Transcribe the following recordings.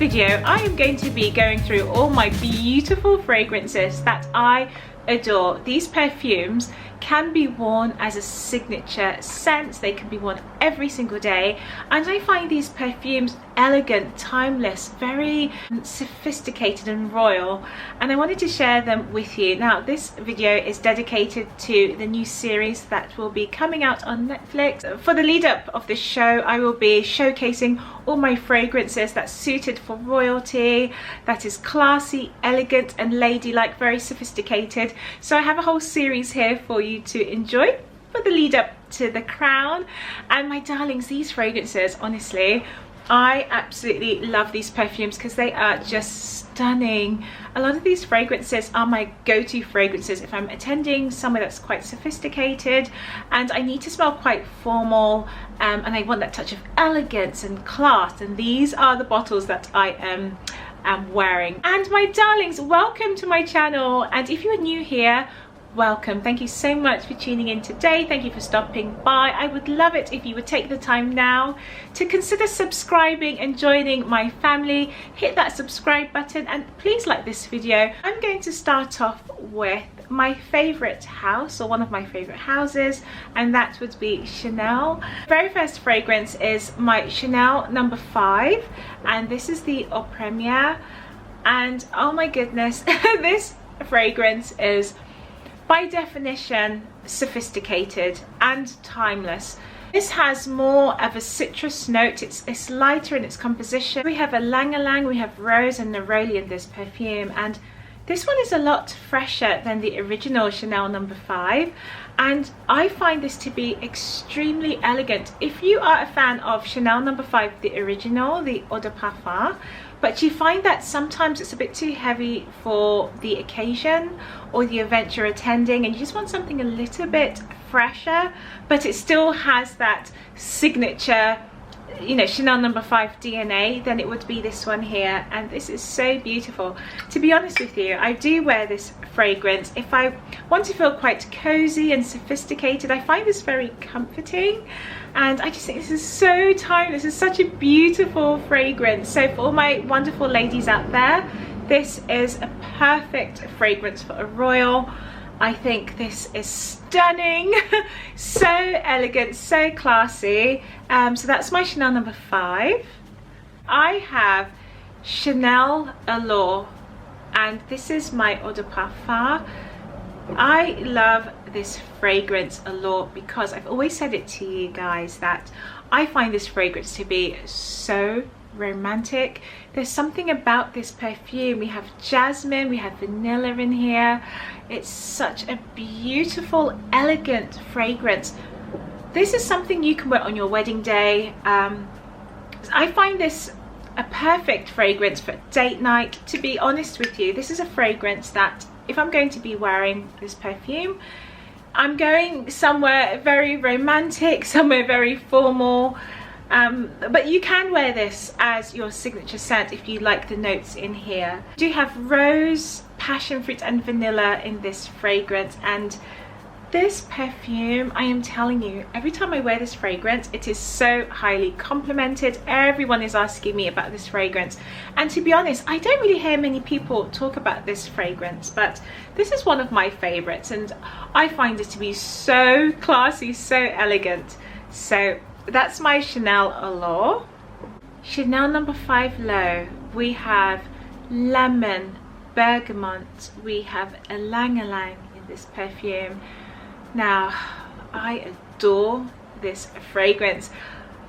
video, I am going to be going through all my beautiful fragrances that I adore. These perfumes can be worn as a signature scent. They can be worn every single day, and I find these perfumes elegant, timeless, very sophisticated and royal, and I wanted to share them with you. Now this video is dedicated to the new series that will be coming out on Netflix. For the lead up of this show, I will be showcasing all my fragrances that's suited for royalty, that is classy, elegant and ladylike, very sophisticated. So I have a whole series here for you to enjoy for the lead up to the crown. And my darlings, these fragrances, honestly, I absolutely love these perfumes because they are just stunning. A lot of these fragrances are my go-to fragrances if I'm attending somewhere that's quite sophisticated and I need to smell quite formal, and I want that touch of elegance and class, and these are the bottles that I am wearing. And my darlings, welcome to my channel, and if you are new here, welcome. Thank you so much for tuning in today. Thank you for stopping by. I would love it if you would take the time now to consider subscribing and joining my family. Hit that subscribe button and please like this video. I'm going to start off with my favorite house, or one of my favorite houses, and that would be Chanel. Very first fragrance is my Chanel No. 5, and this is the Au Premiere, and oh my goodness, this fragrance is by definition sophisticated and timeless. This has more of a citrus note. It's lighter in its composition. We have a ylang-ylang, we have rose and neroli in this perfume, and this one is a lot fresher than the original Chanel No. 5, and I find this to be extremely elegant. If you are a fan of Chanel No. 5, the original, the Eau de Parfum, but you find that sometimes it's a bit too heavy for the occasion or the event you're attending, and you just want something a little bit fresher, but it still has that signature, you know, Chanel No. 5 DNA, then it would be this one here. And this is so beautiful. To be honest with you, I do wear this fragrance if I want to feel quite cozy and sophisticated. I find this very comforting, and I just think this is so timeless. This is such a beautiful fragrance. So for all my wonderful ladies out there, this is a perfect fragrance for a royal. I think this is stunning, so elegant, so classy. So that's my Chanel No. 5. I have Chanel Allure, and this is my Eau de Parfum. I love this fragrance Allure because I've always said it to you guys that I find this fragrance to be so romantic. There's something about this perfume. We have jasmine, we have vanilla in here. It's such a beautiful, elegant fragrance. This is something you can wear on your wedding day. I find this a perfect fragrance for date night. To be honest with you, this is a fragrance that if I'm going to be wearing this perfume, I'm going somewhere very romantic, somewhere very formal. But you can wear this as your signature scent if you like the notes in here. We do have rose, passion fruit and vanilla in this fragrance, and this perfume, I am telling you, every time I wear this fragrance, it is so highly complimented. Everyone is asking me about this fragrance, and to be honest, I don't really hear many people talk about this fragrance, but this is one of my favorites, and I find it to be so classy, so elegant. So that's my Chanel Allure. Chanel No. 5 Low, we have lemon, bergamot, we have a ylang-ylang in this perfume. Now, I adore this fragrance.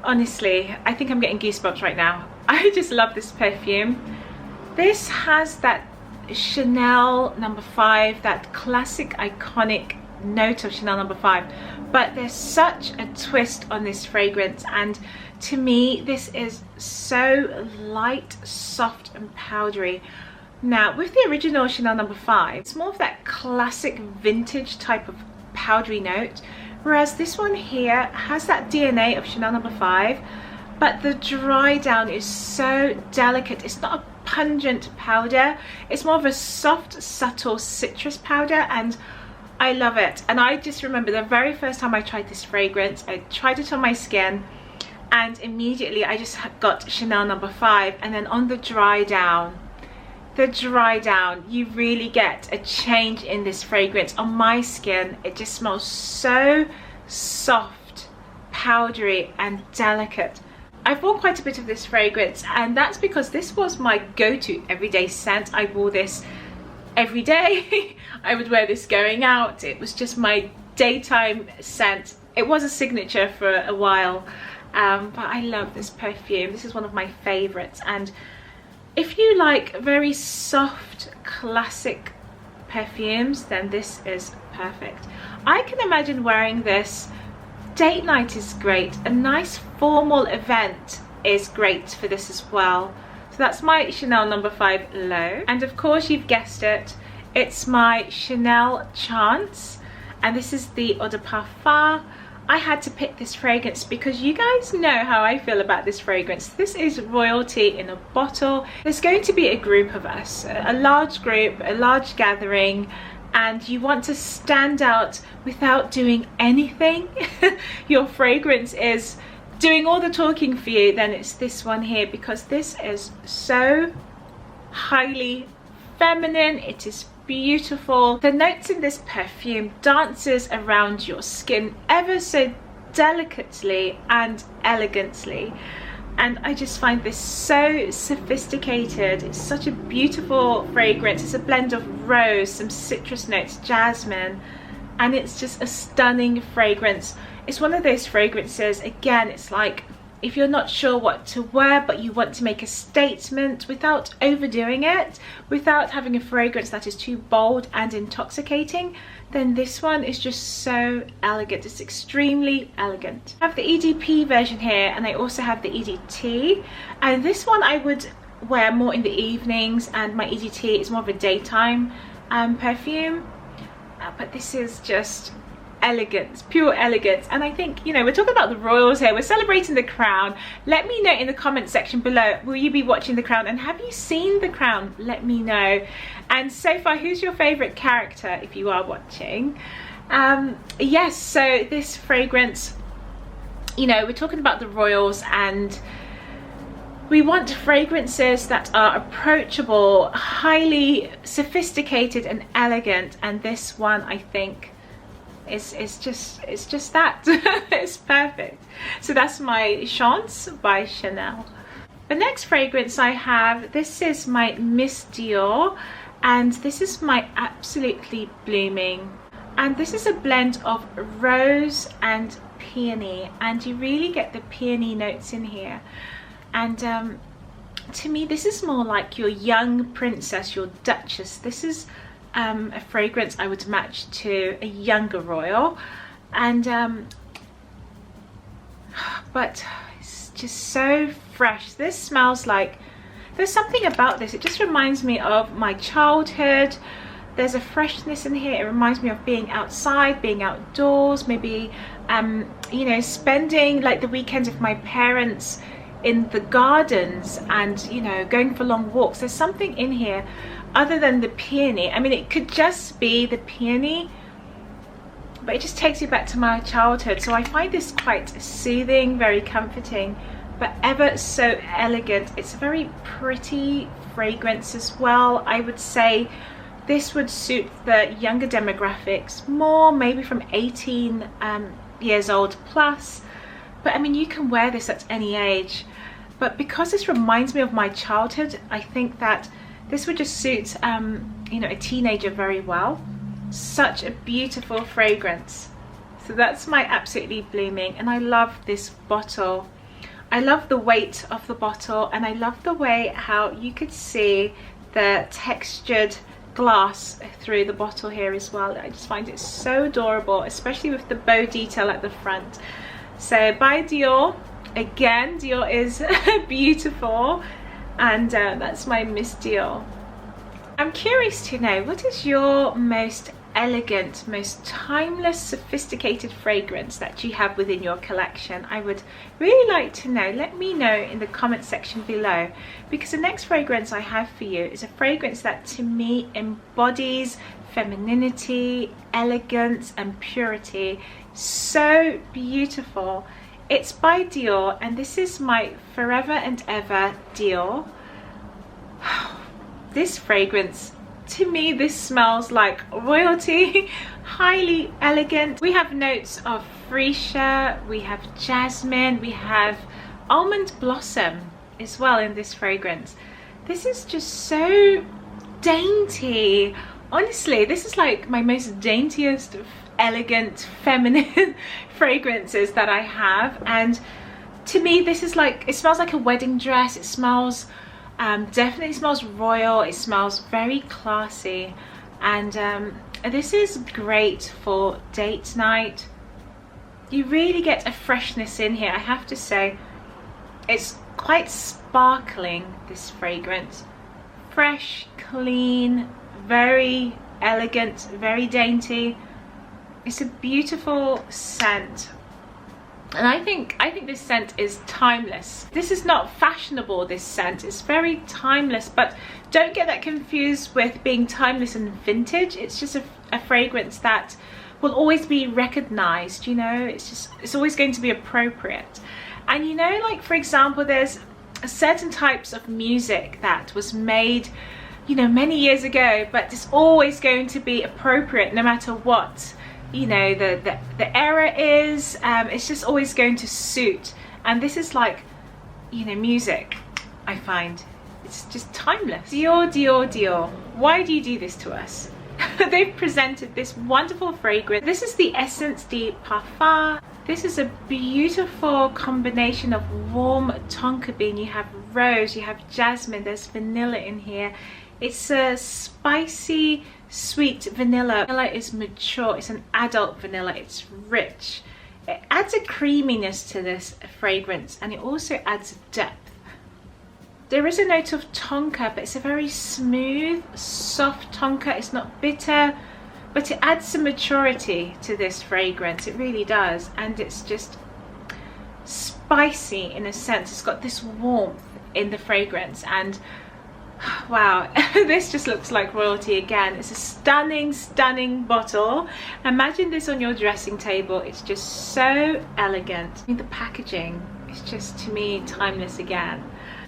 Honestly, I think I'm getting goosebumps right now. I just love this perfume. This has that Chanel No. 5, that classic iconic note of Chanel No. 5, but there's such a twist on this fragrance, and to me this is so light, soft and powdery. Now with the original Chanel No. 5, it's more of that classic vintage type of powdery note, whereas this one here has that DNA of Chanel No. 5, but the dry down is so delicate. It's not a pungent powder, it's more of a soft, subtle citrus powder, and I love it. And I just remember the very first time I tried this fragrance, I tried it on my skin, and immediately I just got Chanel No. 5. And then on the dry down, you really get a change in this fragrance. On my skin, it just smells so soft, powdery and delicate. I've worn quite a bit of this fragrance, and that's because this was my go-to everyday scent. I wore this every day. I would wear this going out. It was just my daytime scent. It was a signature for a while, but I love this perfume. This is one of my favorites, and if you like very soft classic perfumes, then this is perfect. I can imagine wearing this. Date night is great. A nice formal event is great for this as well. So that's my Chanel No. 5 Low. And of course, you've guessed it, it's my Chanel Chance, and this is the Eau de Parfum. I had to pick this fragrance because you guys know how I feel about this fragrance. This is royalty in a bottle. There's going to be a group of us, a large group, a large gathering, and you want to stand out without doing anything. Your fragrance is doing all the talking for you. Then it's this one here, because this is so highly feminine. It is beautiful. The notes in this perfume dances around your skin ever so delicately and elegantly, and I just find this so sophisticated. It's such a beautiful fragrance. It's a blend of rose, some citrus notes, jasmine, and it's just a stunning fragrance. It's one of those fragrances, again, it's like if you're not sure what to wear but you want to make a statement without overdoing it, without having a fragrance that is too bold and intoxicating, then this one is just so elegant. It's extremely elegant. I have the EDP version here, and I also have the EDT, and this one I would wear more in the evenings, and my EDT is more of a daytime perfume, but this is just elegance, pure elegance. And I think, you know, we're talking about the royals here, we're celebrating the crown. Let me know in the comment section below, will you be watching the crown, and have you seen the crown? Let me know. And so far, who's your favorite character if you are watching? Yes, so this fragrance, you know, we're talking about the royals, and we want fragrances that are approachable, highly sophisticated and elegant, and this one I think it's just that. It's perfect. So that's my Chance by Chanel. The next fragrance I have, this is my Miss Dior, and this is my Absolutely Blooming, and this is a blend of rose and peony, and you really get the peony notes in here. And to me, this is more like your young princess, your duchess. This is a fragrance I would match to a younger royal, and but it's just so fresh. This smells like, there's something about this, it just reminds me of my childhood. There's a freshness in here. It reminds me of being outside, being outdoors, maybe you know, spending like the weekends with my parents in the gardens, and you know, going for long walks. There's something in here other than the peony. I mean, it could just be the peony, but it just takes you back to my childhood. So I find this quite soothing, very comforting, but ever so elegant. It's a very pretty fragrance as well. I would say this would suit the younger demographics more, maybe from 18 years old plus. But I mean, you can wear this at any age, but because this reminds me of my childhood, I think that this would just suit you know, a teenager very well. Such a beautiful fragrance. So that's my Absolutely Blooming, and I love this bottle. I love the weight of the bottle, and I love the way how you could see the textured glass through the bottle here as well. I just find it so adorable, especially with the bow detail at the front. So by Dior, again, Dior is beautiful, and that's my Miss Dior. I'm curious to know, what is your most elegant, most timeless, sophisticated fragrance that you have within your collection? I would really like to know. Let me know in the comment section below, because the next fragrance I have for you is a fragrance that to me embodies femininity, elegance and purity. So beautiful. It's by Dior, and this is my Forever and Ever Dior. This fragrance, to me, this smells like royalty. Highly elegant. We have notes of freesia, we have jasmine, we have almond blossom as well in this fragrance. This is just so dainty. Honestly, this is like my most daintiest, elegant, feminine fragrances that I have. And to me, this is like, it smells like a wedding dress. It smells, definitely smells royal. It smells very classy. And this is great for date night. You really get a freshness in here, I have to say. It's quite sparkling, this fragrance. Fresh, clean, very elegant, very dainty. It's a beautiful scent, and I think this scent is timeless. This is not fashionable, this scent. It's very timeless, but don't get that confused with being timeless and vintage. It's just a fragrance that will always be recognized, you know. It's always going to be appropriate. And you know, like for example, there's certain types of music that was made, you know, many years ago, but it's always going to be appropriate no matter what, you know, the era is. It's just always going to suit. And this is like, you know, music, I find it's just timeless. Dior, Dior, Dior, why do you do this to us? They've presented this wonderful fragrance. This is the Essence de Parfum. This is a beautiful combination of warm tonka bean. You have rose, you have jasmine, there's vanilla in here. It's a spicy, sweet vanilla. Vanilla is mature, it's an adult vanilla, it's rich. It adds a creaminess to this fragrance, and it also adds depth. There is a note of tonka, but it's a very smooth, soft tonka. It's not bitter, but it adds some maturity to this fragrance. It really does. And it's just spicy in a sense. It's got this warmth in the fragrance, and wow, this just looks like royalty again. It's a stunning, stunning bottle. Imagine this on your dressing table. It's just so elegant. I mean, the packaging is just, to me, timeless again.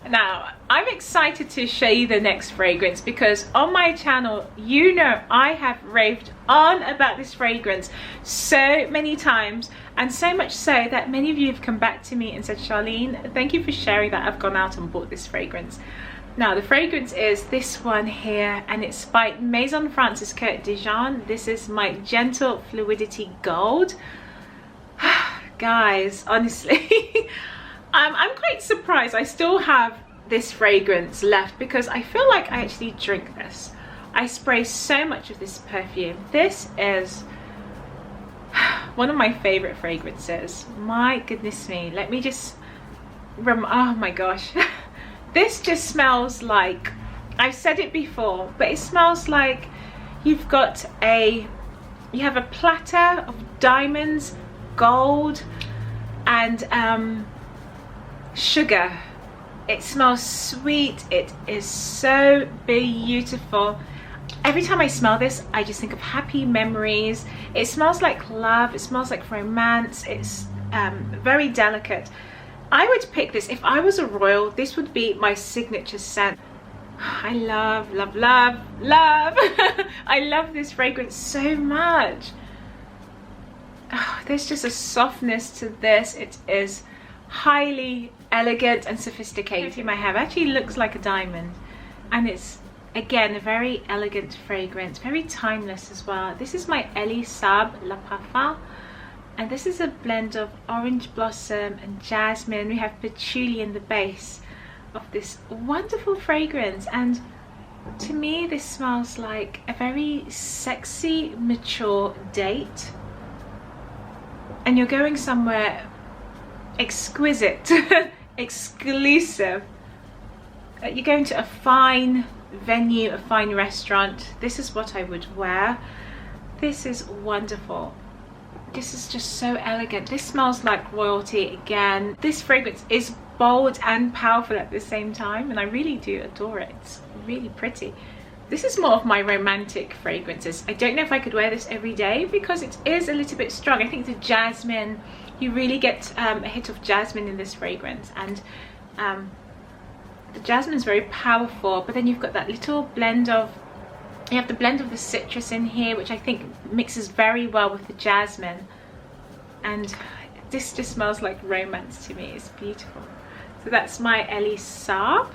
Now, I'm excited to show you the next fragrance, because on my channel, you know, I have raved on about this fragrance so many times, and so much so that many of you have come back to me and said, Charlene, thank you for sharing that I've gone out and bought this fragrance. Now, the fragrance is this one here, and it's by Maison Francisco Dijon. This is my Gentle Fluidity Gold. Guys, honestly, I'm quite surprised I still have this fragrance left, because I feel like I actually drink this. I spray so much of this perfume. This is one of my favorite fragrances. My goodness me, let me just oh my gosh. This just smells like, I've said it before, but it smells like you have a platter of diamonds, gold, and sugar. It smells sweet. It is so beautiful. Every time I smell this, I just think of happy memories. It smells like love. It smells like romance. It's very delicate. I would pick this if I was a royal. This would be my signature scent. I love, love, love, love. I love this fragrance so much. Oh, there's just a softness to this. It is highly elegant and sophisticated. My hair actually looks like a diamond, and it's again a very elegant fragrance, very timeless as well. This is my Elie Saab La Parfum, and this is a blend of orange blossom and jasmine. We have patchouli in the base of this wonderful fragrance, and to me this smells like a very sexy, mature date, and you're going somewhere exquisite, exclusive. You're going to a fine venue, a fine restaurant. This is what I would wear. This is wonderful. This is just so elegant. This smells like royalty again. This fragrance is bold and powerful at the same time, and I really do adore it. It's really pretty. This is more of my romantic fragrances. I don't know if I could wear this every day because it is a little bit strong. I think the jasmine, you really get a hit of jasmine in this fragrance, and the jasmine is very powerful, but then you've got that little blend of, you have the blend of the citrus in here, which I think mixes very well with the jasmine, and this just smells like romance to me. It's beautiful. So that's my Elie Saab.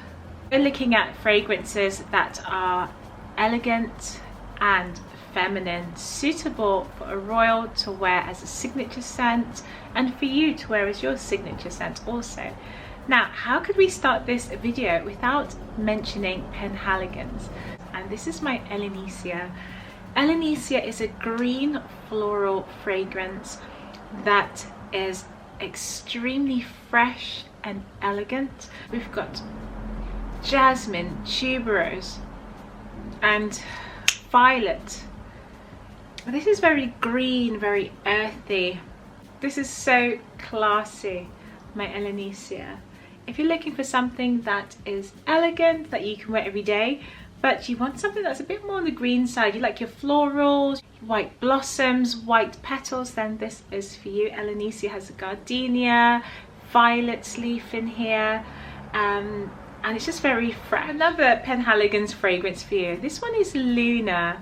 We're looking at fragrances that are elegant and feminine, suitable for a royal to wear as a signature scent, and for you to wear as your signature scent also. Now, how could we start this video without mentioning Penhaligon's? And this is my Ellenisia. Ellenisia is a green floral fragrance that is extremely fresh and elegant. We've got jasmine, tuberose, and violet. This is very green, very earthy. This is so classy, my Ellenisia. If you're looking for something that is elegant, that you can wear every day, but you want something that's a bit more on the green side, you like your florals, white blossoms, white petals, then this is for you. Ellenisia has a gardenia, violet leaf in here, and it's just very fresh. Another Penhaligon's fragrance for you. This one is Luna,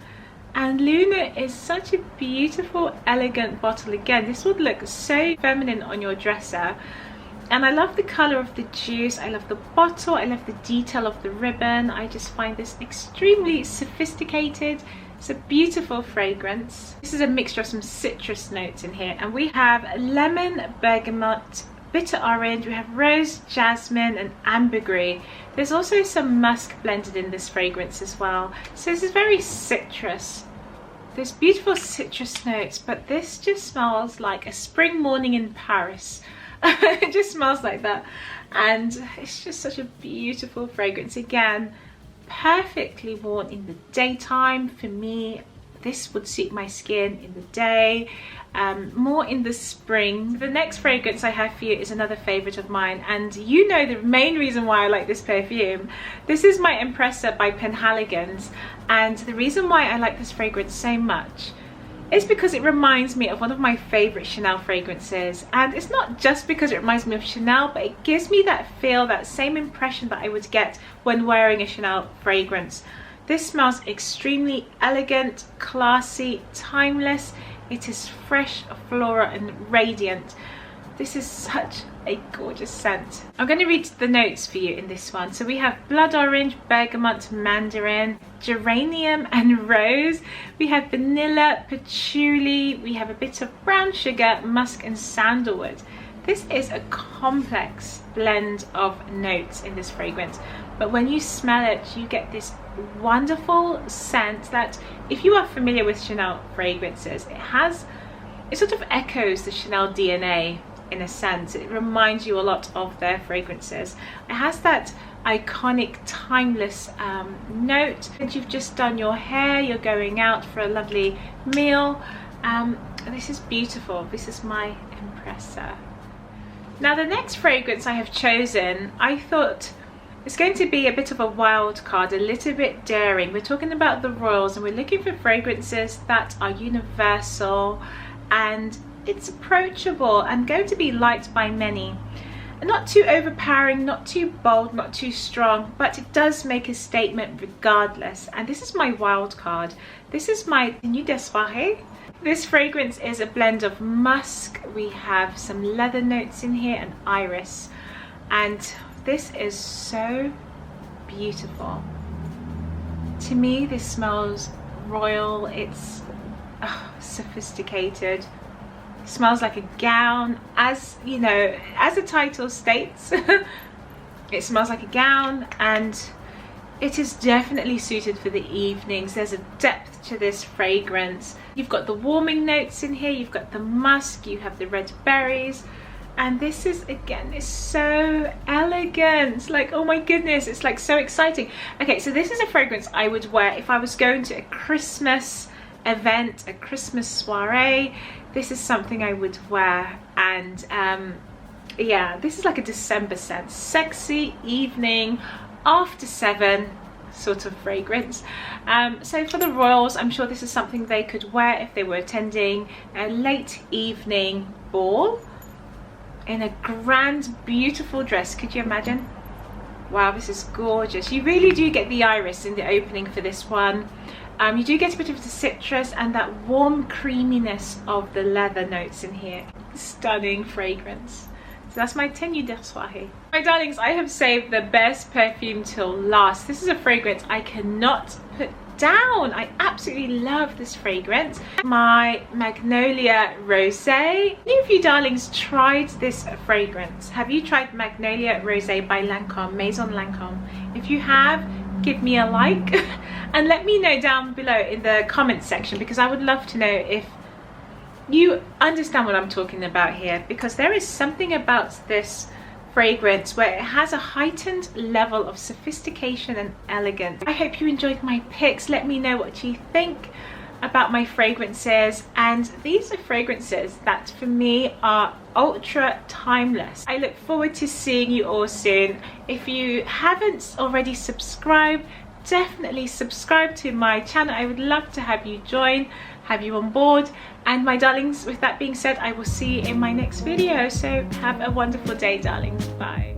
and Luna is such a beautiful, elegant bottle. Again, this would look so feminine on your dresser. And I love the colour of the juice, I love the bottle, I love the detail of the ribbon. I just find this extremely sophisticated. It's a beautiful fragrance. This is a mixture of some citrus notes in here, and we have lemon, bergamot, bitter orange, we have rose, jasmine and ambergris. There's also some musk blended in this fragrance as well. So this is very citrus. There's beautiful citrus notes, but this just smells like a spring morning in Paris. It just smells like that, and it's just such a beautiful fragrance. Again, perfectly worn in the daytime. For me, this would suit my skin in the day, more in the spring. The next fragrance I have for you is another favorite of mine, and you know the main reason why I like this perfume. This is my Impressa by Penhaligon's, and the reason why I like this fragrance so much is because it reminds me of one of my favorite Chanel fragrances. And it's not just because it reminds me of Chanel, but it gives me that feel, that same impression that I would get when wearing a Chanel fragrance. This smells extremely elegant, classy, timeless. It is fresh, floral and radiant. This is such a gorgeous scent. I'm going to read the notes for you in this one. So we have blood orange, bergamot, mandarin, geranium and rose. We have vanilla, patchouli. We have a bit of brown sugar, musk and sandalwood. This is a complex blend of notes in this fragrance, but when you smell it, you get this wonderful scent that, if you are familiar with Chanel fragrances, it sort of echoes the Chanel DNA. In a sense, it reminds you a lot of their fragrances. It has that iconic, timeless note. And you've just done your hair, you're going out for a lovely meal. This is beautiful. This is my Impressa. Now, the next fragrance I have chosen, I thought it's going to be a bit of a wild card, a little bit daring. We're talking about the royals, and we're looking for fragrances that are universal and it's approachable and going to be liked by many. Not too overpowering, not too bold, not too strong, but it does make a statement regardless. And this is my wild card. This is my Tenue de Soiree. This fragrance is a blend of musk. We have some leather notes in here and iris. And this is so beautiful. To me, this smells royal. It's sophisticated. Smells like a gown, as you know, as the title states. It smells like a gown, and it is definitely suited for the evenings. There's a depth to this fragrance. You've got the warming notes in here, you've got the musk, you have the red berries, and this is, again, it's so elegant. Like, oh my goodness, it's like so exciting. Okay, so this is a fragrance I would wear if I was going to a Christmas event, a Christmas soiree. This is something I would wear, and yeah, this is like a December scent, sexy evening after 7 sort of fragrance. So for the royals, I'm sure this is something they could wear if they were attending a late evening ball. in a grand, beautiful dress. Could you imagine? Wow, this is gorgeous. You really do get the iris in the opening for this one. You do get a bit of the citrus and that warm creaminess of the leather notes in here. Stunning fragrance. So that's my Tenue de Soirée. My darlings, I have saved the best perfume till last. This is a fragrance I cannot put down. I absolutely love this fragrance. My Magnolia Rosae. Any of you darlings tried this fragrance? Have you tried Magnolia Rosae by Lancôme, Maison Lancôme? If you have, give me a like and let me know down below in the comments section, because I would love to know if you understand what I'm talking about here, because there is something about this fragrance where it has a heightened level of sophistication and elegance. I hope you enjoyed my picks. Let me know what you think about my fragrances, and these are fragrances that for me are ultra timeless. I look forward to seeing you all soon. If you haven't already subscribed, definitely subscribe to my channel. I would love to have you join, have you on board. And my darlings, with that being said, I will see you in my next video. So have a wonderful day, darlings. Bye.